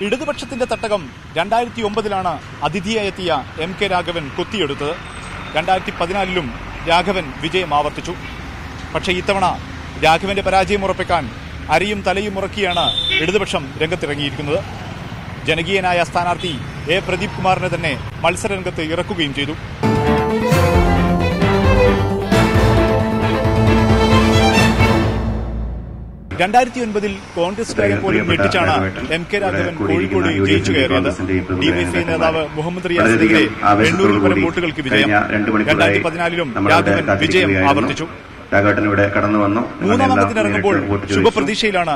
ഇടതുപക്ഷത്തിന്റെ തട്ടകം 2009 അതിഥിയായെത്തിയ MK രാഘവൻ കൊത്തിയെടുത്തത്. 2014 രാഘവൻ വിജയം ആവർത്തിച്ചു. പക്ഷേ ഇത്തവണ രാഘവന്റെ പരാജയം ഉറപ്പിക്കാൻ അരയും തലയും ഉറക്കിയാണ് ഇടതുപക്ഷം രംഗത്തിറങ്ങിയിരിക്കുന്നത്. ജനകീയനായ സ്ഥാനാർത്ഥി പ്രദീപ് കുമാറിനെ തന്നെ മത്സരരംഗത്ത് ഇറക്കുകയും ചെയ്തു. കോൺഗ്രസ് പോലും ഞെട്ടിച്ചാണ് MK രാഘവൻ കോഴിക്കോട് ജയിച്ചു കയറിയത്. DYFI നേതാവ് മുഹമ്മദ് റിയാസിനെതിരെ 800 പരം വോട്ടുകൾക്ക് വിജയം. 2014 രാഘവൻ വിജയം ആവർത്തിച്ചു. മൂന്നാമത്തിനിറങ്ങുമ്പോൾ ശുഭപ്രതീക്ഷയിലാണ്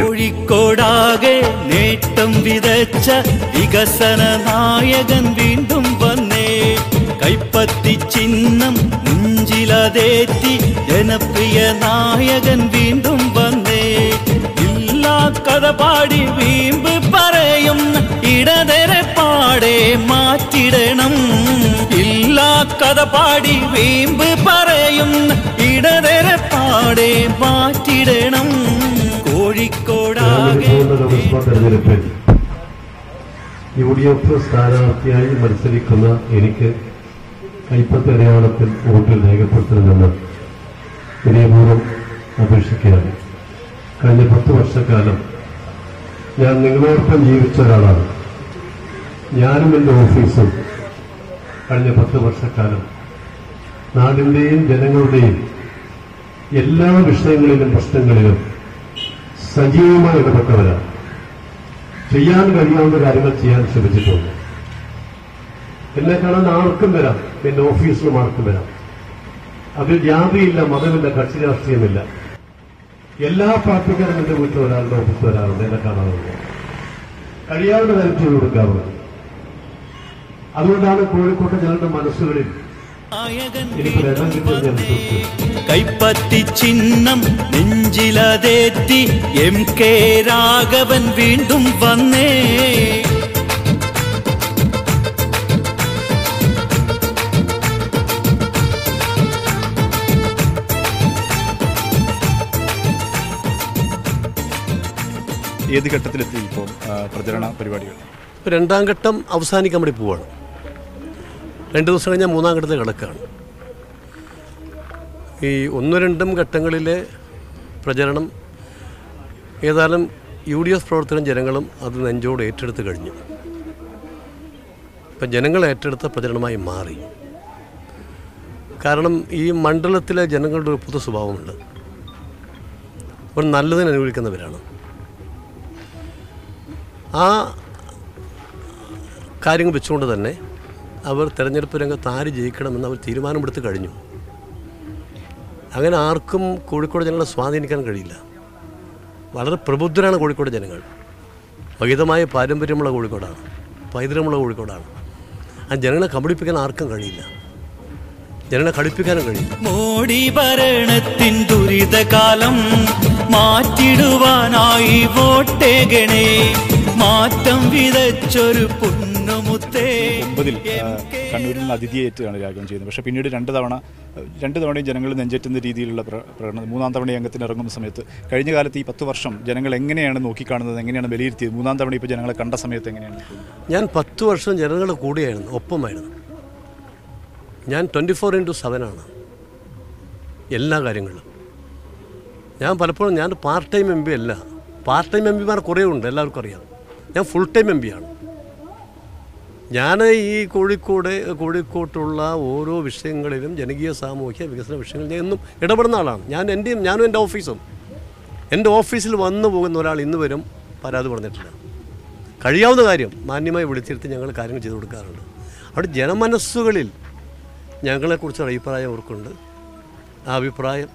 കോഴിക്കോടാകെ നേട്ടം വിതച്ച വികസന നായകൻ വീണ്ടും വന്നേ. കൈപ്പത്തി ചിഹ്നം നെഞ്ചിലതേറ്റി ജനപ്രിയ നായകൻ വീണ്ടും വന്നേ. ഇല്ലാ കഥ പാടി വീമ്പ് പറയും ഇടതരെ പാടെ മാറ്റിടണം. ഇല്ലാ കഥ പാടി വീമ്പ് പറയും ഇടതരെ പാടെ മാറ്റിടണം. കോഴിക്കോടാകെ UDF സ്ഥാനാർത്ഥിയായി മത്സരിക്കുന്ന എനിക്ക് കൈപ്പത്തി അടയാളത്തിൽ വോട്ടിൽ രേഖപ്പെടുത്തണമെന്ന് വിനയപൂർവ്വം അപേക്ഷിക്കുകയാണ്. കഴിഞ്ഞ 10 വർഷക്കാലം ഞാൻ നിങ്ങളോടൊപ്പം ജീവിച്ച ഒരാളാണ്. ഞാനും എൻ്റെ ഓഫീസും കഴിഞ്ഞ 10 വർഷക്കാലം നാടിന്റെയും ജനങ്ങളുടെയും എല്ലാ വിഷയങ്ങളിലും പ്രശ്നങ്ങളിലും സജീവമായി ഇടപെട്ടവരാണ്. ചെയ്യാൻ കഴിയാവുന്ന കാര്യങ്ങൾ ചെയ്യാൻ ശ്രമിച്ചിട്ടുണ്ട്. എന്നെ കാണാൻ ആർക്കും വരാം, എന്റെ ഓഫീസിലും ആർക്കും വരാം. അതിൽ ജാതിയില്ല, മതമില്ല, കക്ഷി രാഷ്ട്രീയമില്ല. എല്ലാ പാർട്ടിക്കാരും എന്റെ വീട്ടിൽ ഒരാളുടെ ഓഫീസ് വരാറുണ്ട്, എന്നെ കാണാറുണ്ട്. കഴിയാവുന്ന കാര്യം ചെയ്തു കൊടുക്കാറുണ്ട്. അതുകൊണ്ടാണ് കോഴിക്കോട്ടെ ഞങ്ങളുടെ മനസ്സുകളിൽ കൈപ്പത്തി ചിഹ്നം നെഞ്ചിലതേറ്റി MK രാഘവൻ വീണ്ടും വന്നേ. ഏത് ഘട്ടത്തിലെത്തി ഇപ്പോൾ പ്രചരണ പരിപാടികൾ? രണ്ടാം ഘട്ടം അവസാനിക്കാൻ വേണ്ടി പോവാണ്. 2 ദിവസം കഴിഞ്ഞാൽ മൂന്നാം ഘട്ടത്തിൽ കിടക്കുകയാണ്. ഈ 1-2 ഘട്ടങ്ങളിലെ പ്രചരണം ഏതായാലും UDF പ്രവർത്തനം ജനങ്ങളും അത് നെഞ്ചോട് ഏറ്റെടുത്ത് കഴിഞ്ഞു. ഇപ്പം ജനങ്ങൾ ഏറ്റെടുത്ത പ്രചരണമായി മാറി. കാരണം ഈ മണ്ഡലത്തിലെ ജനങ്ങളുടെ ഒരു പൊതു സ്വഭാവമുണ്ട്. അവർ നല്ലതിന് അനുകൂലിക്കുന്നവരാണ്. ആ കാര്യങ്ങൾ വെച്ചുകൊണ്ട് തന്നെ അവർ തെരഞ്ഞെടുപ്പ് രംഗത്ത് ആര് ജയിക്കണമെന്ന് അവർ തീരുമാനമെടുത്ത് കഴിഞ്ഞു. അങ്ങനെ ആർക്കും കോഴിക്കോട് ജനങ്ങളെ സ്വാധീനിക്കാൻ കഴിയില്ല. വളരെ പ്രബുദ്ധരാണ് കോഴിക്കോട് ജനങ്ങൾ. വൈവിധമായ പാരമ്പര്യമുള്ള കോഴിക്കോടാണ്, പൈതൃകമുള്ള കോഴിക്കോടാണ്. ആ ജനങ്ങളെ കബളിപ്പിക്കാൻ ആർക്കും കഴിയില്ല, ജനങ്ങളെ ഘടിപ്പിക്കാനും കഴിയില്ല. മോഡി ഭരണത്തിൻ ദുരിതകാലം മാറ്റിടുവാനായി വോട്ടേകണേ. മാറ്റം വിതച്ചൊരു പൊന്നുമുത്തേ. 9 കണ്ണൂരിൽ നിന്ന് അതിഥിയേറ്റാണ് രാഘവൻ ചെയ്യുന്നത്. പക്ഷേ പിന്നീട് 2 തവണയും ജനങ്ങൾ നെഞ്ചേറ്റുന്ന രീതിയിലുള്ള പ്രകടനം. 3-ാം തവണ അംഗത്തിന് ഇറങ്ങുന്ന സമയത്ത് കഴിഞ്ഞ കാലത്ത് ഈ 10 വർഷം ജനങ്ങൾ എങ്ങനെയാണ് നോക്കിക്കാണുന്നത്, എങ്ങനെയാണ് വിലയിരുത്തിയത്? 3-ാം തവണ ഇപ്പോൾ ജനങ്ങളെ കണ്ട സമയത്ത് എങ്ങനെയാണ്? ഞാൻ 10 വർഷം ജനങ്ങളുടെ കൂടെയായിരുന്നു, ഒപ്പമായിരുന്നു. ഞാൻ 24/7 എല്ലാ കാര്യങ്ങളിലും. ഞാൻ പലപ്പോഴും ഞാൻ പാർട്ട് ടൈം MP അല്ല. പാർട്ട് ടൈം MPമാർ കുറേ ഉണ്ട്, എല്ലാവർക്കും അറിയാം. ഞാൻ ഫുൾ ടൈം MP ആണ്. ഞാൻ ഈ കോഴിക്കോട്ടുള്ള ഓരോ വിഷയങ്ങളിലും ജനകീയ സാമൂഹ്യ വികസന വിഷയങ്ങളിൽ ഞാൻ എന്നും ഇടപെടുന്ന ആളാണ്. ഞാനും എൻ്റെ ഓഫീസും. എൻ്റെ ഓഫീസിൽ വന്നു പോകുന്ന ഒരാൾ ഇന്ന് വരും പരാതി പറഞ്ഞിട്ടില്ല. കഴിയാവുന്ന കാര്യം മാന്യമായി വിളിച്ചിരുത്തി ഞങ്ങൾ കാര്യങ്ങൾ ചെയ്തു കൊടുക്കാറുണ്ട്. അവിടെ ജനമനസ്സുകളിൽ ഞങ്ങളെക്കുറിച്ചൊരു അഭിപ്രായം അവർക്കുണ്ട്. ആ അഭിപ്രായം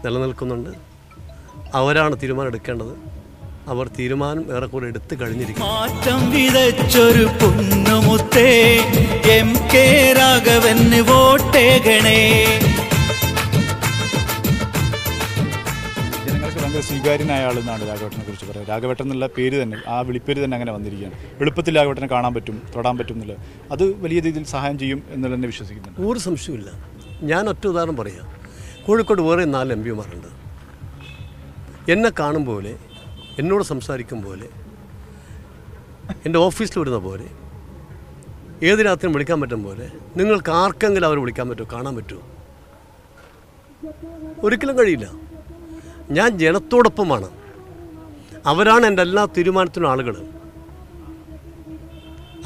നിലനിൽക്കുന്നുണ്ട്. അവരാണ് തീരുമാനം എടുക്കേണ്ടത്. അവർ തീരുമാനം ഏറെക്കുറെ എടുത്തു കഴിഞ്ഞിരിക്കും. മാറ്റം വിതച്ചൊരു പൊന്നുമുത്തേ MK രാഘവന് വോട്ടേകണേ. ജനങ്ങൾക്ക് ഭയങ്കര സ്വീകാര്യനായ ആളെന്നാണ് രാഘവേട്ടനെ കുറിച്ച് പറയുന്നത്. രാഘവേട്ടൻ എന്നുള്ള പേര് തന്നെ, ആ വിളിപ്പേര് തന്നെ അങ്ങനെ വന്നിരിക്കുകയാണ്. എളുപ്പത്തിൽ രാഘവേട്ടനെ കാണാൻ പറ്റും, തൊടാൻ പറ്റും എന്നുള്ളത് അത് വലിയ രീതിയിൽ സഹായം ചെയ്യും എന്ന് തന്നെ വിശ്വസിക്കുന്നുണ്ട്. ഒരു സംശയമില്ല. ഞാൻ ഒറ്റ ഉദാഹരണം പറയാം. കോഴിക്കോട് വേറെ 4 MPമാരുണ്ട്. എന്നെ കാണും പോലെ എന്നോട് സംസാരിക്കും പോലെ, എൻ്റെ ഓഫീസിൽ വരുന്ന പോലെ, ഏത് രാത്രിയും വിളിക്കാൻ പറ്റും പോലെ നിങ്ങൾക്ക് ആർക്കെങ്കിലും അവർ വിളിക്കാൻ പറ്റുമോ, കാണാൻ പറ്റുമോ? ഒരിക്കലും കഴിയില്ല. ഞാൻ ജനത്തോടൊപ്പമാണ്. അവരാണ് എൻ്റെ എല്ലാ തീരുമാനത്തിനും ആളുകൾ.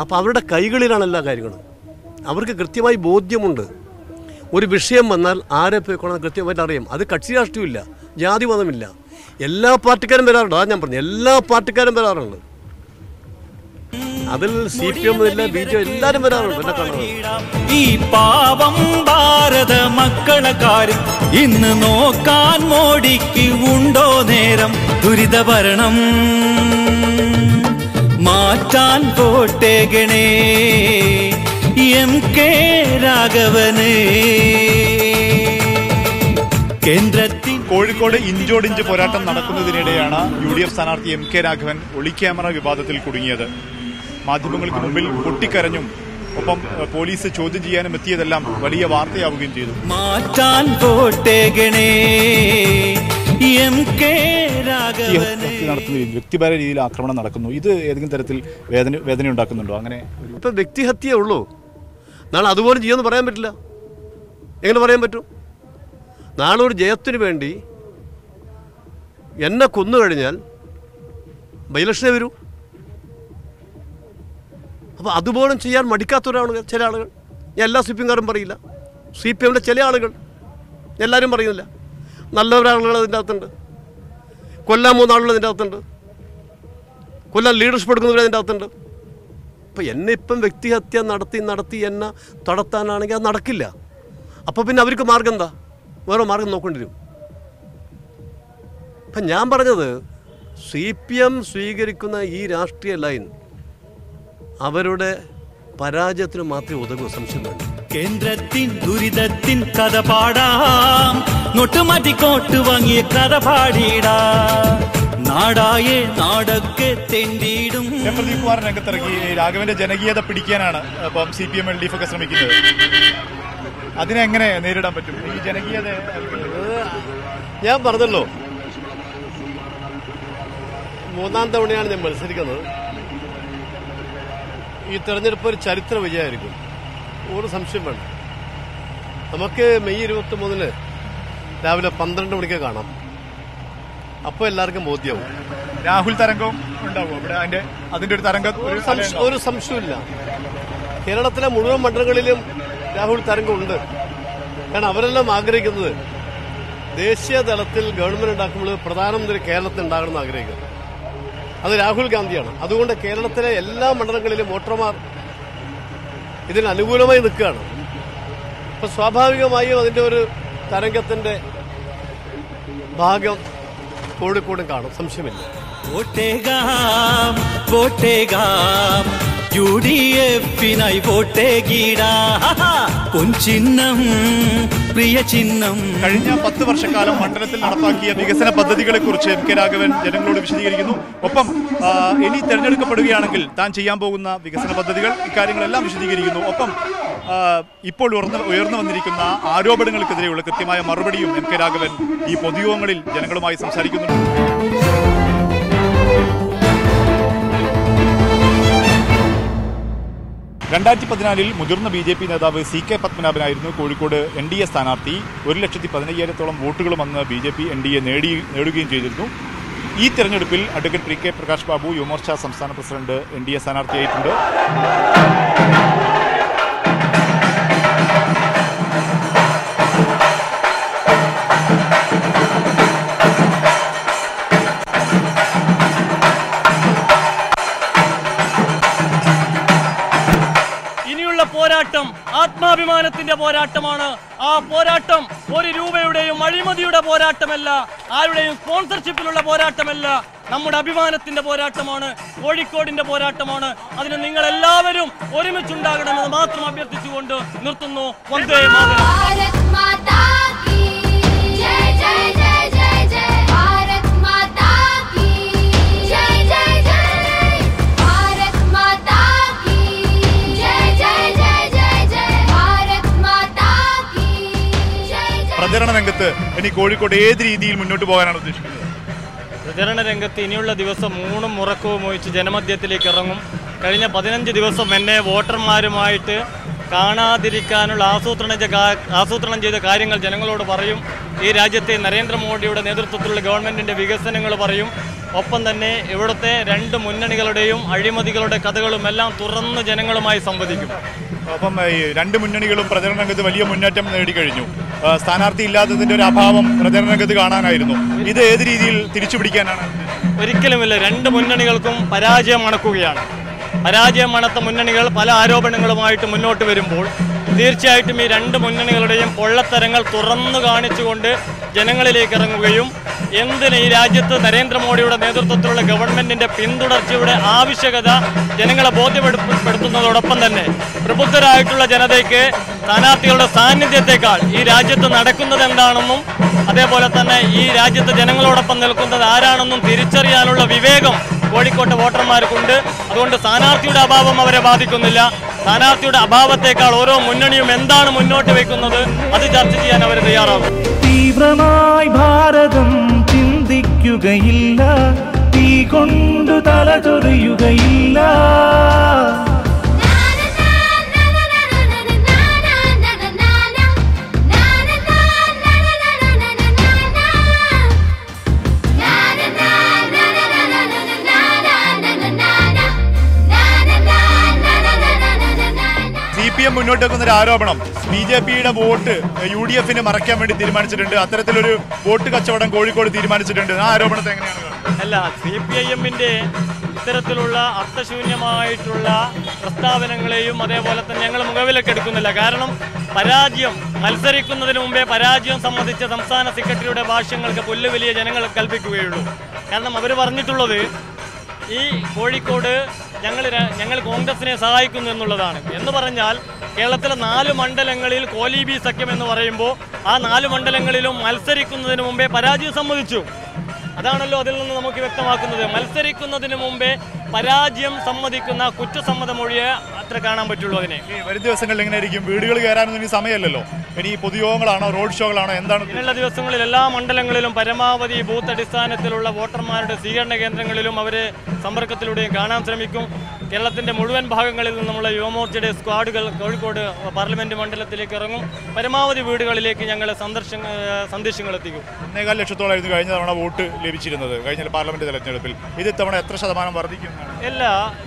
അപ്പോൾ അവരുടെ കൈകളിലാണ് എല്ലാ കാര്യങ്ങളും. അവർക്ക് കൃത്യമായി ബോധ്യമുണ്ട്. ഒരു വിഷയം വന്നാൽ ആരെ പോയിക്കോണം കൃത്യമായിട്ട് അറിയാം. അത് കക്ഷി രാഷ്ട്രീയമില്ല, ജാതി മതമില്ല. എല്ലാ പാർട്ടിക്കാരും വരാറുണ്ട്. അതാ ഞാൻ പറഞ്ഞു, എല്ലാ പാർട്ടിക്കാരും വരാറുണ്ട്. അതിൽ CPM ഇല്ല, BJP എല്ലാവരും വരാറുണ്ട് എന്നെ കാണാൻ. ഈ പാവം ഭാരത മക്കളെ കാര്യം ഇന്ന് നോക്കാൻ മോഡിക്ക് ഉണ്ടോ നേരം? ദുരിത ഭരണം മാറ്റാൻ വോട്ടേകണേ MK രാഘവന്. കേന്ദ്രത്തിൽ കോഴിക്കോട് ഇഞ്ചോടിഞ്ച് പോരാട്ടം നടക്കുന്നതിനിടെയാണ് UDF സ്ഥാനാർത്ഥി MK രാഘവൻ ഒളിക്യാമറ വിവാദത്തിൽ കുടുങ്ങിയത്. മാധ്യമങ്ങൾക്ക് മുമ്പിൽ പൊട്ടിക്കരഞ്ഞും ഒപ്പം പോലീസ് ചോദ്യം ചെയ്യാനും എത്തിയതെല്ലാം വലിയ വാർത്തയാവുകയും ചെയ്തു. മാറ്റാൻ വോട്ടേകണേ MK രാഘവന്. നടത്തുന്ന വ്യക്തിപര രീതിയിൽ ആക്രമണം നടക്കുന്നു. ഇത് ഏതെങ്കിലും തരത്തിൽ വേദന ഉണ്ടാക്കുന്നുണ്ടോ? അങ്ങനെ ഇപ്പം വ്യക്തിഹത്യയേ ഉള്ളൂ. നാളെ അതുപോലെ ചെയ്യുമെന്ന് പറയാൻ പറ്റില്ല. എങ്ങനെ പറയാൻ പറ്റും? നാളെ ഒരു ജയത്തിന് വേണ്ടി എന്നെ കൊന്നു കഴിഞ്ഞാൽ ബൈലക്ഷനെ വരൂ. അപ്പോൾ അതുപോലും ചെയ്യാൻ മടിക്കാത്തവരാണ് ചില ആളുകൾ. ഞാൻ എല്ലാ CPM-കാരും പറയില്ല. CPM-ന്റെ ചില ആളുകൾ, എല്ലാവരും പറയുന്നില്ല. നല്ലവരാളുകൾ അതിൻ്റെ അകത്തുണ്ട്. കൊല്ലാൻ പോകുന്ന ആളുകൾ അതിൻ്റെ അകത്തുണ്ട്. കൊല്ലാൻ ലീഡർഷിപ്പ് എടുക്കുന്നവർ അതിൻ്റെ അകത്തുണ്ട്. അപ്പോൾ എന്നെ ഇപ്പം വ്യക്തിഹത്യ നടത്തി എന്നെ തടത്താനാണെങ്കിൽ അത് നടക്കില്ല. അപ്പോൾ പിന്നെ അവർക്ക് മാർഗം എന്താ? വേറെ മാർഗം നോക്കേണ്ടി വരും. അപ്പം ഞാൻ പറഞ്ഞത് CPM സ്വീകരിക്കുന്ന ഈ രാഷ്ട്രീയ ലൈൻ അവരുടെ പരാജയത്തിന് മാത്രമേ ഉതകൂ. സംശയം വേണ്ട. കേന്ദ്രത്തിൻ ദുരിതത്തിൻ കഥ പാടാം, നോട്ടുമാറ്റി കോട്ട് വാങ്ങിയ കഥ പാടിയിടാ, നാടായെ നാടൊക്കെ തെണ്ടിയിടും. പ്രദീപ് കുമാർ രംഗത്തിറക്കി രാഘവന്റെ ജനകീയത പിടിക്കാനാണ് ഇപ്പം CPM LDF ഒക്കെ ശ്രമിക്കുന്നത്. അതിനെങ്ങനെ നേരിടാൻ പറ്റും ഈ ജനകീയത? ഞാൻ പറഞ്ഞല്ലോ, 3-ാം തവണയാണ് ഞാൻ മത്സരിക്കുന്നത്. ഈ തെരഞ്ഞെടുപ്പ് ഒരു ചരിത്ര വിജയമായിരിക്കും, ഒരു സംശയം വേണ്ട. നമുക്ക് മെയ് 23-ന് രാവിലെ 12 മണിക്ക് കാണാം. അപ്പോൾ എല്ലാവർക്കും ബോധ്യമാവും. രാഹുൽ തരംഗവും ഉണ്ടാവും അവിടെ. അതിന്റെ ഒരു തരംഗം ഒരു സംശയമില്ല. കേരളത്തിലെ മുഴുവൻ മണ്ഡലങ്ങളിലും രാഹുൽ തരംഗമുണ്ട്. കാരണം അവരെല്ലാം ആഗ്രഹിക്കുന്നത് ദേശീയ തലത്തിൽ ഗവൺമെന്റ് ഉണ്ടാക്കുമ്പോൾ പ്രധാനമന്ത്രി കേരളത്തിൽ ഉണ്ടാകണമെന്ന് ആഗ്രഹിക്കുന്നത് അത് രാഹുൽ ഗാന്ധിയാണ്. അതുകൊണ്ട് കേരളത്തിലെ എല്ലാ മണ്ഡലങ്ങളിലും വോട്ടർമാർ ഇതിന് അനുകൂലമായി നിൽക്കുകയാണ്. അപ്പം സ്വാഭാവികമായും അതിൻ്റെ ഒരു തരംഗത്തിന്റെ ഭാഗം കോഴിക്കോടും കാണും, സംശയമില്ല. വോട്ടേകാം വോട്ടേകാം UDF-നായി വോട്ടേകിടാം. പൊൻചിഹ്നം പ്രിയ ചിഹ്നം. കഴിഞ്ഞ 10 വർഷക്കാലം മണ്ഡലത്തിൽ നടപ്പാക്കിയ വികസന പദ്ധതികളെ കുറിച്ച് MK രാഘവൻ ജനങ്ങളോട് വിശദീകരിക്കുന്നു. ഒപ്പം ഇനി തെരഞ്ഞെടുക്കപ്പെടുകയാണെങ്കിൽ താൻ ചെയ്യാൻ പോകുന്ന വികസന പദ്ധതികൾ, ഇക്കാര്യങ്ങളെല്ലാം വിശദീകരിക്കുന്നു. ഒപ്പം ഇപ്പോൾ ഉയർന്നു വന്നിരിക്കുന്ന ആരോപണങ്ങൾക്കെതിരെയുള്ള കൃത്യമായ മറുപടിയും MK രാഘവൻ ഈ പൊതുയോഗങ്ങളിൽ ജനങ്ങളുമായി സംസാരിക്കുന്നുണ്ട്. 2014 മുതിർന്ന BJP നേതാവ് CK പത്മനാഭനായിരുന്നു കോഴിക്കോട് NDA സ്ഥാനാർത്ഥി. 1,15,000-ഓളം വോട്ടുകളും അന്ന് BJP NDA നേടുകയും ചെയ്തിരുന്നു. ഈ തെരഞ്ഞെടുപ്പിൽ അഡ്വക്കേറ്റ് PK പ്രകാശ് ബാബു യുവമോർച്ച സംസ്ഥാന പ്രസിഡന്റ് NDA സ്ഥാനാർത്ഥിയായിട്ടുണ്ട്. പോരാട്ടം ആത്മാഭിമാനത്തിന്റെ പോരാട്ടമാണ്. ആ പോരാട്ടം 1 രൂപയുടെയും അഴിമതിയുടെ പോരാട്ടമല്ല, ആരുടെയും സ്പോൺസർഷിപ്പിലുള്ള പോരാട്ടമല്ല. നമ്മുടെ അഭിമാനത്തിന്റെ പോരാട്ടമാണ്, കോഴിക്കോടിന്റെ പോരാട്ടമാണ്. അതിന് നിങ്ങൾ എല്ലാവരും ഒരുമിച്ചുണ്ടാകണമെന്ന് മാത്രം അഭ്യർത്ഥിച്ചുകൊണ്ട് നിർത്തുന്നു. വന്ദേ മാതരം. പ്രചരണ രംഗത്ത് ഇനി കോഴിക്കോട് ഏത് രീതിയിൽ മുന്നോട്ട് പോകാനാണ് ഉദ്ദേശിക്കുന്നത്? പ്രചരണ രംഗത്ത് ഇനിയുള്ള ദിവസം ഊണും ഉറക്കവും ഒഴിച്ച് ജനമധ്യത്തിലേക്ക് ഇറങ്ങും. കഴിഞ്ഞ 15 ദിവസം എന്നെ വോട്ടർമാരുമായിട്ട് കാണാതിരിക്കാനുള്ള ആസൂത്രണം ചെയ്ത കാര്യങ്ങൾ ജനങ്ങളോട് പറയും. ഈ രാജ്യത്തെ നരേന്ദ്രമോദിയുടെ നേതൃത്വത്തിലുള്ള ഗവൺമെൻറ്റിൻ്റെ വികസനങ്ങൾ പറയും. ഒപ്പം തന്നെ ഇവിടുത്തെ 2 മുന്നണികളുടെയും അഴിമതികളുടെ കഥകളും എല്ലാം തുറന്ന് ജനങ്ങളുമായി സംവദിക്കും. അപ്പം ഈ 2 മുന്നണികളും പ്രചരണ രംഗത്ത് വലിയ മുന്നേറ്റം നേടിക്കഴിഞ്ഞു. സ്ഥാനാർത്ഥി ഇല്ലാത്തതിൻ്റെ ഒരു അഭാവം പ്രചരണ രംഗത്ത് കാണാനായിരുന്നു. ഇത് ഏത് രീതിയിൽ തിരിച്ചുപിടിക്കാനാണ്? ഒരിക്കലുമില്ല. 2 മുന്നണികൾക്കും പരാജയം മണക്കുകയാണ്. പരാജയം മണത്ത മുന്നണികൾ പല ആരോപണങ്ങളുമായിട്ട് മുന്നോട്ട് വരുമ്പോൾ തീർച്ചയായിട്ടും ഈ 2 മുന്നണികളുടെയും പൊള്ളത്തരങ്ങൾ തുറന്നു കാണിച്ചുകൊണ്ട് ജനങ്ങളിലേക്ക് ഇറങ്ങുകയും എന്തിന് ഈ രാജ്യത്ത് നരേന്ദ്രമോദിയുടെ നേതൃത്വത്തിലുള്ള ഗവൺമെന്റിന്റെ പിന്തുടർച്ചയുടെ ആവശ്യകത ജനങ്ങളെ ബോധ്യപ്പെടുത്തുന്നതോടൊപ്പം തന്നെ പ്രബുദ്ധരായിട്ടുള്ള ജനതയ്ക്ക് സ്ഥാനാർത്ഥികളുടെ സാന്നിധ്യത്തെക്കാൾ ഈ രാജ്യത്ത് നടക്കുന്നത് എന്താണെന്നും അതേപോലെ തന്നെ ഈ രാജ്യത്ത് ജനങ്ങളോടൊപ്പം നിൽക്കുന്നത് ആരാണെന്നും തിരിച്ചറിയാനുള്ള വിവേകം കോഴിക്കോട്ടെ വോട്ടർമാർക്കുണ്ട്. അതുകൊണ്ട് സ്ഥാനാർത്ഥിയുടെ അഭാവം അവരെ ബാധിക്കുന്നില്ല. സ്ഥാനാർത്ഥിയുടെ അഭാവത്തെക്കാൾ ഓരോ മുന്നണിയും എന്താണ് മുന്നോട്ട് വയ്ക്കുന്നത് അത് ചർച്ച ചെയ്യാൻ അവർ തയ്യാറാകും. തീവ്രമായി ഭാരതം ചിന്തിക്കുകയില്ല, തീ കൊണ്ടു തലചൊറിയുകയില്ല. CPM മുന്നോട്ട് വെക്കുന്ന ഒരു ആരോപണം BJPയുടെ വോട്ട് UDFന് മറയ്ക്കാൻ വേണ്ടി തീരുമാനിച്ചിട്ടുണ്ട്. അത്തരത്തിലൊരു വോട്ട് കച്ചവടം കോഴിക്കോട് തീരുമാനിച്ചിട്ടുണ്ട്. ആ ആരോപണത്തെ എങ്ങനെയാണ്? അല്ല, CPIMന്റെ ഇത്തരത്തിലുള്ള അർത്ഥശൂന്യമായിട്ടുള്ള പ്രസ്താവനകളെയും അതേപോലെ തന്നെ ഞങ്ങൾ മുഖവിലേക്ക് എടുക്കുന്നില്ല. കാരണം മത്സരിക്കുന്നതിന് മുമ്പേ പരാജയം സംബന്ധിച്ച സംസ്ഥാന സെക്രട്ടറിയുടെ ഭാഷ്യങ്ങൾക്ക് പുല്ലുവലിയ ജനങ്ങൾ കൽപ്പിക്കുകയുള്ളൂ. കാരണം അവർ പറഞ്ഞിട്ടുള്ളത് ഈ കോഴിക്കോട് ഞങ്ങൾ കോൺഗ്രസിനെ സഹായിക്കുന്നു എന്നുള്ളതാണ്. എന്ന് പറഞ്ഞാൽ കേരളത്തിലെ 4 മണ്ഡലങ്ങളിൽ കോലീബി സഖ്യം എന്ന് പറയുമ്പോൾ ആ 4 മണ്ഡലങ്ങളിലും മത്സരിക്കുന്നതിന് മുമ്പേ പരാജയം സമ്മതിച്ചു. അതാണല്ലോ അതിൽ നിന്ന് നമുക്ക് വ്യക്തമാക്കുന്നത്. മത്സരിക്കുന്നതിന് മുമ്പേ പരാജയം സമ്മതിക്കുന്ന കുറ്റസമ്മതമൊഴിയെ അത്ര കാണാൻ പറ്റുള്ളൂ. അതിനെ വരും ദിവസങ്ങളിൽ എങ്ങനെയായിരിക്കും? വീടുകൾ കയറാനൊന്നും ഇനി സമയമല്ലല്ലോ. ഇനി പൊതുയോഗങ്ങളാണോ റോഡ് ഷോകളാണോ എന്താണ്? ഇനിയുള്ള ദിവസങ്ങളിൽ എല്ലാ മണ്ഡലങ്ങളിലും പരമാവധി ബൂത്ത് അടിസ്ഥാനത്തിലുള്ള വോട്ടർമാരുടെ സ്വീകരണ കേന്ദ്രങ്ങളിലും അവർ സമ്പർക്കത്തിലൂടെയും കാണാൻ ശ്രമിക്കും. കേരളത്തിൻ്റെ മുഴുവൻ ഭാഗങ്ങളിൽ നിന്നുമുള്ള യുവമോർച്ചയുടെ സ്ക്വാഡുകൾ കോഴിക്കോട് പാർലമെന്റ് മണ്ഡലത്തിലേക്ക് ഇറങ്ങും. പരമാവധി വീടുകളിലേക്ക് ഞങ്ങൾ സന്ദേശങ്ങൾ എത്തിക്കും. 1.25 ലക്ഷത്തോളമായിരുന്നു കഴിഞ്ഞ തവണ വോട്ട് ലഭിച്ചിരുന്നത് കഴിഞ്ഞ പാർലമെന്റ് തെരഞ്ഞെടുപ്പിൽ. ഇത് തവണ എത്ര ശതമാനം വർദ്ധിക്കും? ഇല്ല,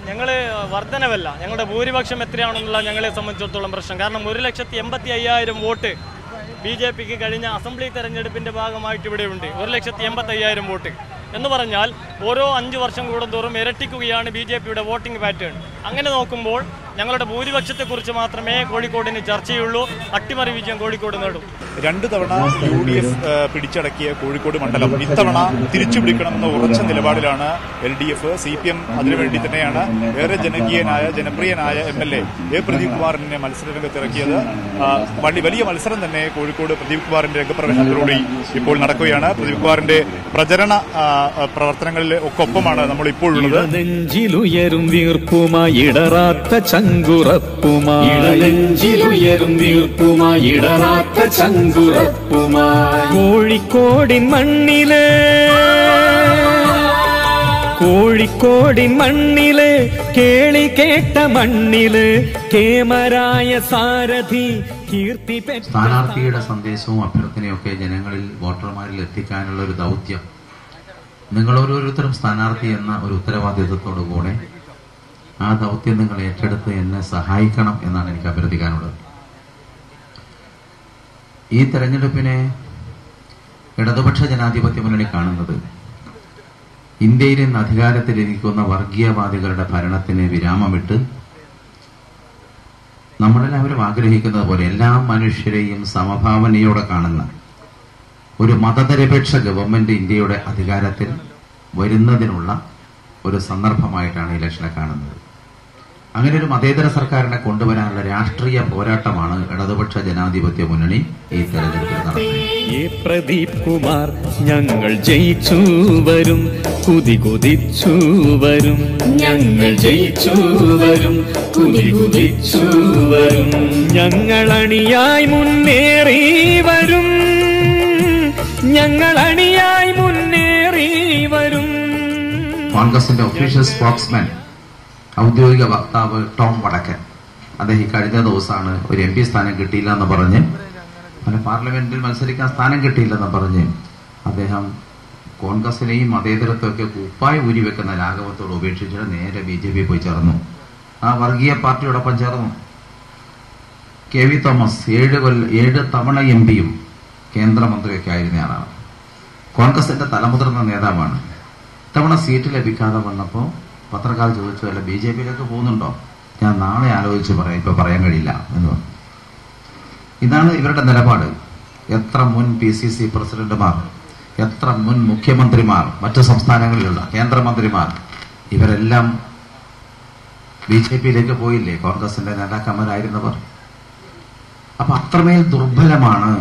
ഞങ്ങൾ വർധനവല്ല, ഞങ്ങളുടെ ഭൂരിപക്ഷം എത്രയാണെന്നുള്ള ഞങ്ങളെ സംബന്ധിച്ചിടത്തോളം പ്രശ്നം. കാരണം 1,85,000 വോട്ട് BJPക്ക് കഴിഞ്ഞ അസംബ്ലി തെരഞ്ഞെടുപ്പിന്റെ ഭാഗമായിട്ട് ഇവിടെയുണ്ട്. 1,85,000 വോട്ട് എന്ന് പറഞ്ഞാൽ ഓരോ 5 വർഷം കൂടുന്തോറും ഇരട്ടിക്കുകയാണ് BJPയുടെ വോട്ടിംഗ് പാറ്റേൺ. അങ്ങനെ നോക്കുമ്പോൾ ഞങ്ങളുടെ ഭൂരിപക്ഷത്തെക്കുറിച്ച് മാത്രമേ കോഴിക്കോടിന് ചർച്ചയുള്ളൂ. അട്ടിമറി വിജയം കോഴിക്കോട് നേടും. 2 തവണ UDF പിടിച്ചടക്കിയ കോഴിക്കോട് മണ്ഡലം ഇത്തവണ തിരിച്ചു പിടിക്കണമെന്ന ഉറച്ച നിലപാടിലാണ് LDF. CPM അതിനുവേണ്ടി തന്നെയാണ് ഏറെ ജനപ്രിയനായ MLA A. പ്രദീപ് കുമാറിനെ മത്സരരംഗത്തിറക്കിയത്. വലിയ മത്സരം തന്നെ കോഴിക്കോട് പ്രദീപ് കുമാറിന്റെ രംഗപ്രവേശനത്തിലൂടെ ഇപ്പോൾ നടക്കുകയാണ്. പ്രദീപ് കുമാറിന്റെ പ്രചരണ പ്രവർത്തനങ്ങളിൽ ഒക്കൊപ്പമാണ് നമ്മൾ ഇപ്പോഴുള്ളത്. നെഞ്ചിലുയരും വീർപ്പുമായി ഇടറാത്ത ചങ്കുറപ്പുമായി, നെഞ്ചിലുയരും വീർപ്പുമായി ഇടറാത്ത ചങ്കുറപ്പുമായി, കോഴിക്കോടിൻ മണ്ണിലെ കേളി കേട്ട മണ്ണില് കേമരായ സാരഥി കീർത്തി. സ്ഥാനാർത്ഥിയുടെ സന്ദേശവും അഭ്യർത്ഥനയൊക്കെ ജനങ്ങളിൽ വോട്ടർമാരിൽ എത്തിക്കാനുള്ള ഒരു ദൗത്യം നിങ്ങൾ ഓരോരുത്തരും സ്ഥാനാർത്ഥി എന്ന ഒരു ഉത്തരവാദിത്വത്തോടു കൂടെ ആ ദൗത്യം നിങ്ങൾ ഏറ്റെടുത്ത് എന്നെ സഹായിക്കണം എന്നാണ് എനിക്ക് അഭ്യർത്ഥിക്കാനുള്ളത്. ഈ തെരഞ്ഞെടുപ്പിനെ ഇടതുപക്ഷ ജനാധിപത്യ മുന്നണി കാണുന്നത് ഇന്ത്യയിൽ ഇന്ന് അധികാരത്തിലിരിക്കുന്ന വർഗീയവാദികളുടെ ഭരണത്തിന് വിരാമമിട്ട് നമ്മളെല്ലാവരും ആഗ്രഹിക്കുന്നത് പോലെ എല്ലാ മനുഷ്യരെയും സമഭാവനയോടെ കാണുന്ന ഒരു മതനിരപേക്ഷ ഗവൺമെന്റ് ഇന്ത്യയുടെ അധികാരത്തിൽ വരുന്നതിനുള്ള ഒരു സന്ദർഭമായിട്ടാണ് ഇലക്ഷനെ കാണുന്നത്. അങ്ങനെ ഒരു മതേതര സർക്കാരിനെ കൊണ്ടുവരാനുള്ള രാഷ്ട്രീയ പോരാട്ടമാണ് ഇടതുപക്ഷ ജനാധിപത്യ മുന്നണി ഈ തെരഞ്ഞെടുപ്പിൽ നടത്തുന്നത്. പ്രദീപ് കുമാർ ഞങ്ങൾ ജയിച്ചു വരും, കുതിച്ചു വരും, ഞങ്ങൾ ജയിച്ചു വരും, കുതിച്ചു വരും, ഞങ്ങൾ അണിയായി മുന്നേറി വരും, ഞങ്ങൾ അണിയായി മുന്നേറി വരും. കോൺഗ്രസിന്റെ ഒഫീഷ്യൽ സ്പോക്സ്മാൻ, ഔദ്യോഗിക വക്താവ് ടോം വടക്കൻ, അദ്ദേഹം കഴിഞ്ഞ ദിവസമാണ് ഒരു MP സ്ഥാനം കിട്ടിയില്ല എന്ന് പറഞ്ഞ്, പാർലമെന്റിൽ മത്സരിക്കാൻ സ്ഥാനം കിട്ടിയില്ലെന്ന് പറഞ്ഞ് അദ്ദേഹം കോൺഗ്രസിനെയും മതേതരത്വമൊക്കെ കുപ്പായി ഊരിവെക്കുന്ന ലാഘവത്തോട് ഉപേക്ഷിച്ചിട്ട് നേരെ BJP പോയി ചേർന്നു. ആ വർഗീയ പാർട്ടിയോടൊപ്പം ചേർന്നു. KV തോമസ് 7 തവണ MP-യും കേന്ദ്രമന്ത്രിയൊക്കെ ആയിരുന്നയാളാണ്. കോൺഗ്രസിന്റെ തലമുതിർന്ന നേതാവാണ്. ഇത്തവണ സീറ്റ് ലഭിക്കാതെ വന്നപ്പോൾ പത്രക്കാർ ചോദിച്ചു, അല്ല BJP-യിലേക്ക് പോകുന്നുണ്ടോ? ഞാൻ നാളെ ആലോചിച്ച് പറയാം, ഇപ്പൊ പറയാൻ കഴിയില്ല എന്ന് പറഞ്ഞു. ഇതാണ് ഇവരുടെ നിലപാട്. എത്ര മുൻ PCC പ്രസിഡന്റുമാർ, എത്ര മുൻ മുഖ്യമന്ത്രിമാർ, മറ്റു സംസ്ഥാനങ്ങളിലുള്ള കേന്ദ്രമന്ത്രിമാർ, ഇവരെല്ലാം BJP-യിലേക്ക് പോയില്ലേ, കോൺഗ്രസിന്റെ നേതാക്കന്മാരായിരുന്നവർ. അപ്പൊ അത്രമേൽ ദുർബലമാണ്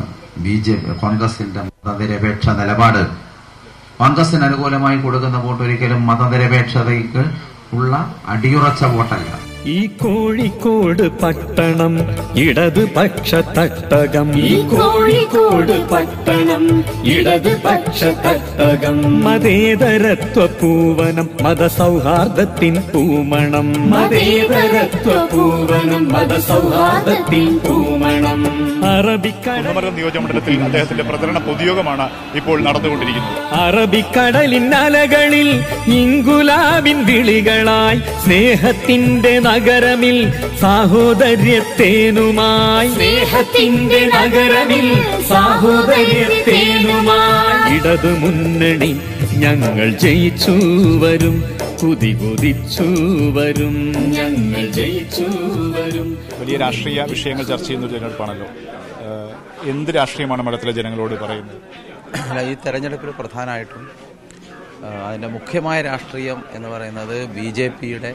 കോൺഗ്രസിന്റെ മതനിരപേക്ഷ നിലപാട്. കോൺഗ്രസിന് അനുകൂലമായി കൊടുക്കുന്ന വോട്ട് ഒരിക്കലും മതനിരപേക്ഷതയ്ക്ക് ഉള്ള അടിയുറച്ച വോട്ടല്ല. ഈ കോഴിക്കോട് പട്ടണം ഇടതുപക്ഷ തട്ടകം, ഈ കോഴിക്കോട് പട്ടണം ഇടതുപക്ഷ തട്ടകം, മതേതരത്വ പൂവനം മതസൗഹാർദ്ദത്തിൻ പൂമണം, മതേതരത്വ പൂവനം മതസൗഹാർദ്ദത്തിൻ പൂമണം. കുന്നമംഗലം നിയോജകമണ്ഡലത്തിൽ അദ്ദേഹത്തിന്റെ പ്രചരണ പൊതുയോഗമാണ് ഇപ്പോൾ നടന്നുകൊണ്ടിരിക്കുന്നത്. അറബിക്കടലിൻ അലകളിൽ ഇൻകുലാബിൻ വിളികളായി സ്നേഹത്തിന്റെ നഗരമിൽ സാഹോദര്യത്തേനുമായി, സ്നേഹത്തിന്റെ നഗരമിൽ സാഹോദര്യത്തേനുമായി ഇടതു മുന്നണി ഞങ്ങൾ ജയിച്ചു വരും, കുതികുതിച്ചു വരും, ഞങ്ങൾ ജയിച്ചു വരും. വലിയ രാഷ്ട്രീയ വിഷയങ്ങൾ ചർച്ച ചെയ്യുന്ന ഒരു തെരഞ്ഞെടുപ്പാണല്ലോ. എന്ത് രാഷ്ട്രീയമാണ് മണ്ഡലത്തിലെ ജനങ്ങളോട് പറയുന്നത്? ഈ തെരഞ്ഞെടുപ്പിൽ പ്രധാനമായിട്ടും അതിൻ്റെ മുഖ്യമായ രാഷ്ട്രീയം എന്ന് പറയുന്നത് BJP-യുടെ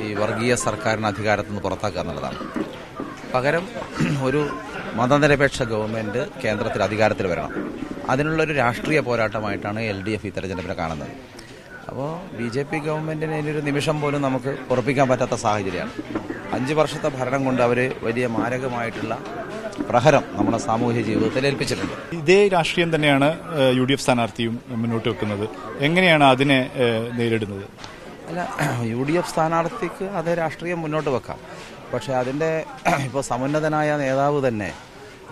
ഈ വർഗീയ സർക്കാരിന് അധികാരത്തിൽ നിന്ന് പുറത്താക്കുക എന്നുള്ളതാണ്. പകരം ഒരു മതനിരപേക്ഷ ഗവൺമെൻറ് കേന്ദ്രത്തിൽ അധികാരത്തിൽ വരണം. അതിനുള്ളൊരു രാഷ്ട്രീയ പോരാട്ടമായിട്ടാണ് LDF ഈ തെരഞ്ഞെടുപ്പിനെ കാണുന്നത്. അപ്പോൾ BJP ഗവൺമെൻറ്റിന് ഇനിയൊരു നിമിഷം പോലും നമുക്ക് ഉറപ്പിക്കാൻ പറ്റാത്ത സാഹചര്യമാണ്. 5 വർഷത്തെ ഭരണം കൊണ്ട് അവർ വലിയ മാരകമായിട്ടുള്ള പ്രഹരം നമ്മുടെ സാമൂഹ്യ ജീവിതത്തിൽ ഏൽപ്പിച്ചിട്ടുണ്ട്. ഇതേ രാഷ്ട്രീയം തന്നെയാണ് UDF സ്ഥാനാർത്ഥിയും മുന്നോട്ട് വെക്കുന്നത്. എങ്ങനെയാണ് അതിനെ നേരിടുന്നത്? അല്ല, UDF സ്ഥാനാർത്ഥിക്ക് അതേ രാഷ്ട്രീയം മുന്നോട്ട് വെക്കാം. പക്ഷേ അതിൻ്റെ ഇപ്പോൾ സമുന്നതനായ നേതാവ് തന്നെ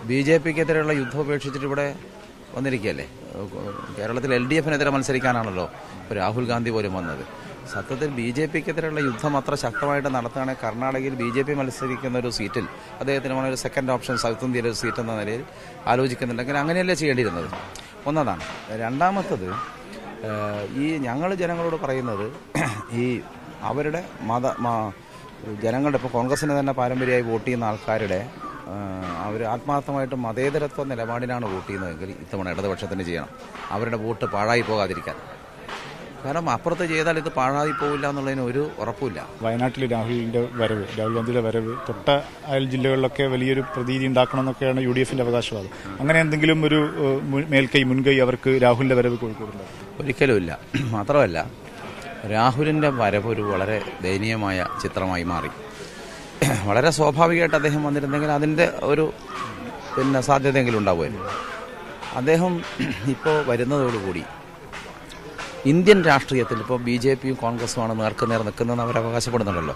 BJP-ക്കെതിരെയുള്ള യുദ്ധം ഉപേക്ഷിച്ചിട്ട് ഇവിടെ വന്നിരിക്കുകയല്ലേ. കേരളത്തിൽ LDF-നെതിരെ മത്സരിക്കാനാണല്ലോ ഇപ്പോൾ രാഹുൽ ഗാന്ധി പോലും വന്നത്. സത്യത്തിൽ BJP-ക്കെതിരെയുള്ള യുദ്ധം അത്ര ശക്തമായിട്ട് നടത്തുകയാണെങ്കിൽ കർണാടകയിൽ BJP മത്സരിക്കുന്ന ഒരു സീറ്റിൽ അദ്ദേഹത്തിന് ഒരു സെക്കൻഡ് ഓപ്ഷൻ സൗത്ത് ഇന്ത്യയിലെ ഒരു സീറ്റ് എന്ന നിലയിൽ ആലോചിക്കുന്നുണ്ടെങ്കിൽ അങ്ങനെയല്ലേ ചെയ്യേണ്ടിയിരുന്നത്. ഒന്നതാണ്. രണ്ടാമത്തത്, ഈ ഞങ്ങൾ ജനങ്ങളോട് പറയുന്നത് ഈ അവരുടെ ജനങ്ങളുടെ ഇപ്പോൾ കോൺഗ്രസിന് തന്നെ പാരമ്പര്യമായി വോട്ട് ചെയ്യുന്ന ആൾക്കാരുടെ അവർ ആത്മാർത്ഥമായിട്ട് മതേതരത്വ നിലപാടിനാണ് വോട്ട് ചെയ്യുന്നതെങ്കിൽ ഇത്തവണ ഇടതുപക്ഷത്തിന് ചെയ്യണം, അവരുടെ വോട്ട് പാഴായി പോകാതിരിക്കാൻ. കാരണം അപ്പുറത്ത് ചെയ്താൽ ഇത് പാഴായി പോകില്ല എന്നുള്ളതിന് ഒരു ഉറപ്പില്ല. വയനാട്ടിൽ രാഹുൽ ഗാന്ധിയുടെ വരവ് തൊട്ട അയൽ ജില്ലകളിലൊക്കെ വലിയൊരു പ്രതീതി ഉണ്ടാക്കണമെന്നൊക്കെയാണ് UDF-ന്റെ അവകാശവാദം. അങ്ങനെ എന്തെങ്കിലും ഒരു മുൻകൈ അവർക്ക് രാഹുലിന്റെ വരവ് കോഴിക്കോടുണ്ട്? ഒരിക്കലുമില്ല. മാത്രമല്ല, രാഹുലിൻ്റെ വരവ് ഒരു വളരെ ദയനീയമായ ചിത്രമായി മാറി. വളരെ സ്വാഭാവികമായിട്ട് അദ്ദേഹം വന്നിരുന്നെങ്കിൽ അതിൻ്റെ ഒരു സാധ്യതയെങ്കിലും ഉണ്ടാവുമായിരുന്നു. അദ്ദേഹം ഇപ്പോൾ വരുന്നതോടുകൂടി ഇന്ത്യൻ രാഷ്ട്രീയത്തിൽ ഇപ്പോൾ BJP-യും കോൺഗ്രസുമാണ് നേർക്കുനേർ നിൽക്കുന്നതെന്ന് അവർ അവകാശപ്പെടുന്നുണ്ടല്ലോ.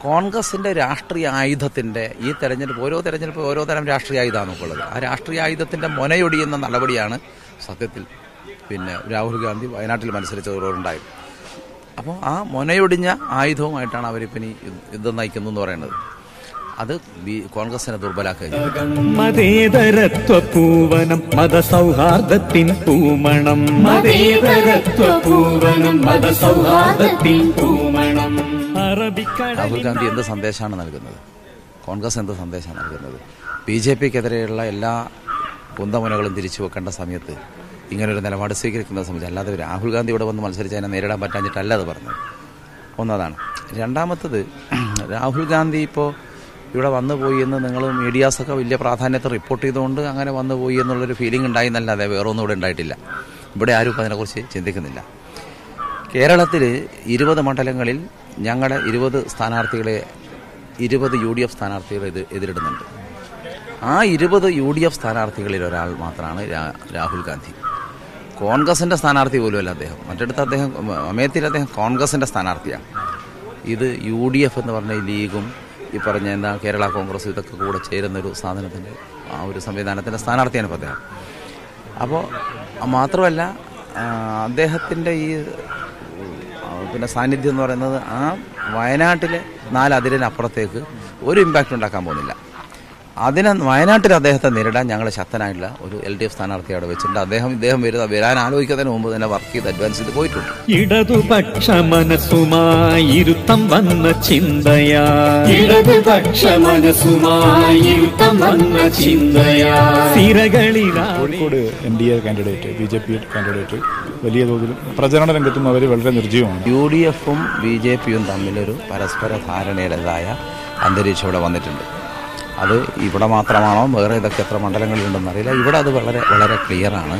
കോൺഗ്രസിൻ്റെ രാഷ്ട്രീയ ആയുധത്തിൻ്റെ ഈ തെരഞ്ഞെടുപ്പ് ഓരോ തരം രാഷ്ട്രീയ ആയുധമാണ് ഉള്ളത്. ആ രാഷ്ട്രീയ ആയുധത്തിൻ്റെ മുനയൊടിയുന്ന നടപടിയാണ് സത്യത്തിൽ രാഹുൽ ഗാന്ധി വയനാട്ടിൽ മത്സരിച്ചതോടുണ്ടായത്. അപ്പോൾ ആ മുനയൊടിഞ്ഞ ആയുധവുമായിട്ടാണ് അവരിപ്പോൾ ഇനി യുദ്ധം നയിക്കുന്നു എന്ന് പറയുന്നത്. അത് കോൺഗ്രസിനെ ദുർബലാക്കുക. മതേതരത്വ പൂവനം മതസൗഹാർദ്ദത്തിൻ പൂമണം, മതേതരത്വ പൂവനം മതസൗഹാർദ്ദത്തിൻ പൂമണം. രാഹുൽ ഗാന്ധി എന്ത് സന്ദേശമാണ് നൽകുന്നത്? കോൺഗ്രസ് എന്ത് സന്ദേശമാണ് നൽകുന്നത്? BJP-ക്കെതിരെയുള്ള എല്ലാ കുന്തമുനകളും തിരിച്ചു വെക്കേണ്ട സമയത്ത് ഇങ്ങനൊരു നിലപാട് സ്വീകരിക്കുന്ന സമയത്ത്, അല്ലാതെ രാഹുൽ ഗാന്ധി ഇവിടെ വന്ന് മത്സരിച്ച് അതിനെ നേരിടാൻ പറ്റാഞ്ഞിട്ടല്ല അത് പറഞ്ഞത്. ഒന്നതാണ്. രണ്ടാമത്തത്, രാഹുൽ ഗാന്ധി ഇപ്പോൾ ഇവിടെ വന്നുപോയി എന്ന് നിങ്ങൾ മീഡിയാസൊക്കെ വലിയ പ്രാധാന്യത്തിൽ റിപ്പോർട്ട് ചെയ്തുകൊണ്ട് അങ്ങനെ വന്നുപോയി എന്നുള്ളൊരു ഫീലിംഗ് ഉണ്ടായി എന്നല്ലാതെ വേറൊന്നും ഇവിടെ ഉണ്ടായിട്ടില്ല. ഇവിടെ ആരും ഇപ്പോൾ അതിനെക്കുറിച്ച് ചിന്തിക്കുന്നില്ല. കേരളത്തിൽ 20 മണ്ഡലങ്ങളിൽ ഞങ്ങളുടെ 20 സ്ഥാനാർത്ഥികളെ 20 UDF സ്ഥാനാർത്ഥികളെ എതിരിടുന്നുണ്ട്. ആ 20 UDF സ്ഥാനാർത്ഥികളിൽ ഒരാൾ മാത്രമാണ് രാഹുൽ ഗാന്ധി. കോൺഗ്രസിൻ്റെ സ്ഥാനാർത്ഥി പോലുമല്ല അദ്ദേഹം. മറ്റിടത്ത് അദ്ദേഹം അമേത്തിയിൽ അദ്ദേഹം കോൺഗ്രസിൻ്റെ സ്ഥാനാർത്ഥിയാണ്. ഇത് UDF എന്ന് പറഞ്ഞ ലീഗും ഈ പറഞ്ഞ കേരള കോൺഗ്രസ് ഇതൊക്കെ കൂടെ ചേരുന്നൊരു സാധനത്തിൻ്റെ ആ ഒരു സംവിധാനത്തിൻ്റെ സ്ഥാനാർത്ഥിയാണ് ഇപ്പോൾ അദ്ദേഹം. അപ്പോൾ മാത്രമല്ല അദ്ദേഹത്തിൻ്റെ ഈ സാന്നിധ്യം എന്ന് പറയുന്നത് ആ വയനാട്ടിലെ 4 അതിരിനപ്പുറത്തേക്ക് ഒരു ഇമ്പാക്റ്റ് ഉണ്ടാക്കാൻ പോകുന്നില്ല. വയനാട്ടിൽ അദ്ദേഹത്തെ നേരിടാൻ ഞങ്ങൾ ശക്തനായിട്ടുള്ള ഒരു LDF സ്ഥാനാർത്ഥി അവിടെ വെച്ചിട്ടുണ്ട്. ഇദ്ദേഹം വരാൻ ആലോചിക്കുന്നതിന് മുമ്പ് തന്നെ വർക്ക് ചെയ്ത് അഡ്വാൻസ് ചെയ്ത് പോയിട്ടുണ്ട്. ഇടതുപക്ഷ മനസ്സുമായി ഇരുത്തം വന്ന ചിന്തയാ, ഇടതുപക്ഷ മനസ്സുമായി ഇരുത്തം വന്ന ചിന്തയാ സിരകളിലാ. Kozhikode NDA candidate, BJP candidate വലിയ തോതിൽ പ്രചരണ രംഗത്തും അവർ വളരെ നിർജ്ജീവമാണ്. UDFും BJPയും തമ്മിലൊരു പരസ്പര ധാരണയുടേതായ അന്തരീക്ഷം ഇവിടെ വന്നിട്ടുണ്ട്. അത് ഇവിടെ മാത്രമാണോ, വേറെ ഇതൊക്കെ എത്ര മണ്ഡലങ്ങളിലുണ്ടെന്ന് അറിയില്ല. ഇവിടെ അത് വളരെ വളരെ ക്ലിയറാണ്.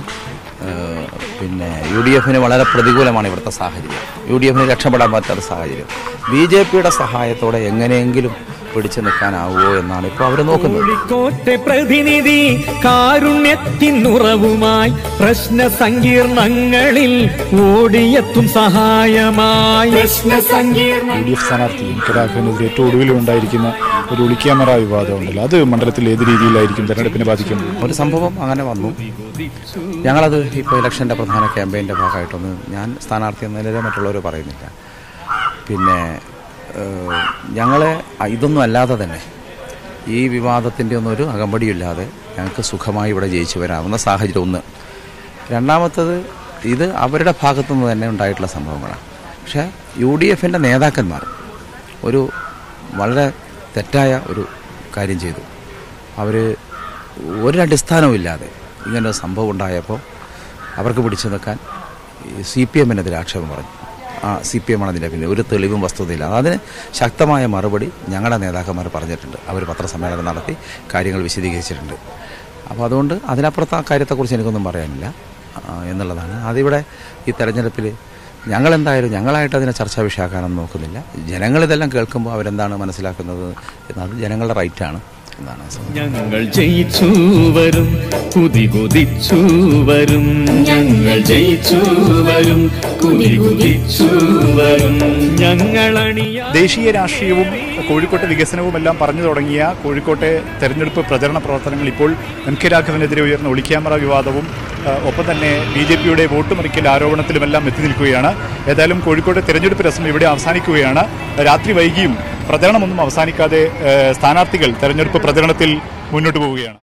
പിന്നെ UDFന് വളരെ പ്രതികൂലമാണ് ഇവിടുത്തെ സാഹചര്യം. UDFന് രക്ഷപ്പെടാൻ പറ്റാത്ത സാഹചര്യം. BJPയുടെ സഹായത്തോടെ എങ്ങനെയെങ്കിലും പിടിച്ചു നിൽക്കാനാവുമോ എന്നാണ് ഇപ്പോൾ അവർ നോക്കുന്നത്. കോഴിക്കോട്ടെ പ്രതിനിധി കാരുണ്യത്തിനുറവുമായി പ്രശ്ന സങ്കീർണങ്ങളിൽ ഓടിയെത്തും സഹായമായി. UDF സ്ഥാനാർത്ഥി കലാഖനെതിരെ ഏറ്റവും ഒടുവിലുണ്ടായിരിക്കുന്ന ഒരു ഒളിക്യാമറ വിവാദം ഉണ്ടല്ലോ, അത് മണ്ഡലത്തിൽ ഏത് രീതിയിലായിരിക്കും തെരഞ്ഞെടുപ്പിനെ ബാധിക്കുന്നത്? ഒരു സംഭവം അങ്ങനെ വന്നു. ഞങ്ങളത് ഇപ്പോൾ ഇലക്ഷൻ്റെ പ്രധാന ക്യാമ്പയിൻ്റെ ഭാഗമായിട്ടൊന്നും ഞാൻ സ്ഥാനാർത്ഥി എന്ന നിലയിൽ മറ്റുള്ളവർ പറയുന്നില്ല. പിന്നെ ഞങ്ങളെ ഇതൊന്നും അല്ലാതെ തന്നെ ഈ വിവാദത്തിൻ്റെ ഒന്നും ഒരു അകമ്പടിയില്ലാതെ ഞങ്ങൾക്ക് സുഖമായി ഇവിടെ ജയിച്ചു വരാവുന്ന സാഹചര്യം ഒന്ന്. രണ്ടാമത്തത്, ഇത് അവരുടെ ഭാഗത്തുനിന്ന് തന്നെ ഉണ്ടായിട്ടുള്ള സംഭവങ്ങളാണ്. പക്ഷേ UDFൻ്റെ നേതാക്കന്മാർ ഒരു വളരെ തെറ്റായ ഒരു കാര്യം ചെയ്തു. അവർ ഒരടിസ്ഥാനവും ഇല്ലാതെ ഇങ്ങനൊരു സംഭവം ഉണ്ടായപ്പോൾ അവർക്ക് പിടിച്ചു നിൽക്കാൻ CPMനെതിരെ ആക്ഷേപം പറഞ്ഞു. CPM ആണ് അതിൻ്റെ പിന്നിൽ, ഒരു തെളിവും വസ്തുതയില്ല. അതിന് ശക്തമായ മറുപടി ഞങ്ങളുടെ നേതാക്കന്മാർ പറഞ്ഞിട്ടുണ്ട്. അവർ പത്രസമ്മേളനം നടത്തി കാര്യങ്ങൾ വിശദീകരിച്ചിട്ടുണ്ട്. അപ്പോൾ അതുകൊണ്ട് അതിനപ്പുറത്ത് ആ കാര്യത്തെക്കുറിച്ച് എനിക്കൊന്നും പറയാനില്ല എന്നുള്ളതാണ്. അതിവിടെ ഈ തെരഞ്ഞെടുപ്പിൽ ഞങ്ങളെന്തായാലും ഞങ്ങളായിട്ട് അതിനെ ചർച്ചാ വിഷയമാക്കാനൊന്നും നോക്കുന്നില്ല. ജനങ്ങളിതെല്ലാം കേൾക്കുമ്പോൾ അവരെന്താണ് മനസ്സിലാക്കുന്നത് എന്നത് ജനങ്ങളുടെ റൈറ്റാണ് എന്നാണ്. ഞങ്ങൾ ജയിച്ചു വരും, കുതികുതിച്ചു വരും, ഞങ്ങൾ ജയിച്ചു വരും, കുതികുതിച്ചു വരും, ഞങ്ങളണിയ. ദേശീയ രാഷ്ട്രീയവും കോഴിക്കോട്ടെ വികസനവും എല്ലാം പറഞ്ഞു തുടങ്ങിയ കോഴിക്കോട്ടെ തെരഞ്ഞെടുപ്പ് പ്രചരണ പ്രവർത്തനങ്ങൾ ഇപ്പോൾ MK രാഘവനെതിരെ ഉയർന്ന ഒളിക്യാമറ വിവാദവും ഒപ്പം തന്നെ BJPയുടെ വോട്ട് മറിക്കൽ ആരോപണത്തിലുമെല്ലാം എത്തി നിൽക്കുകയാണ്. ഏതായാലും കോഴിക്കോട്ടെ തെരഞ്ഞെടുപ്പ് രസം ഇവിടെ അവസാനിക്കുകയാണ്. രാത്രി വൈകിയും പ്രചരണമൊന്നും അവസാനിക്കാതെ സ്ഥാനാർത്ഥികൾ തെരഞ്ഞെടുപ്പ് പ്രചരണത്തിൽ മുന്നോട്ട് പോവുകയാണ്.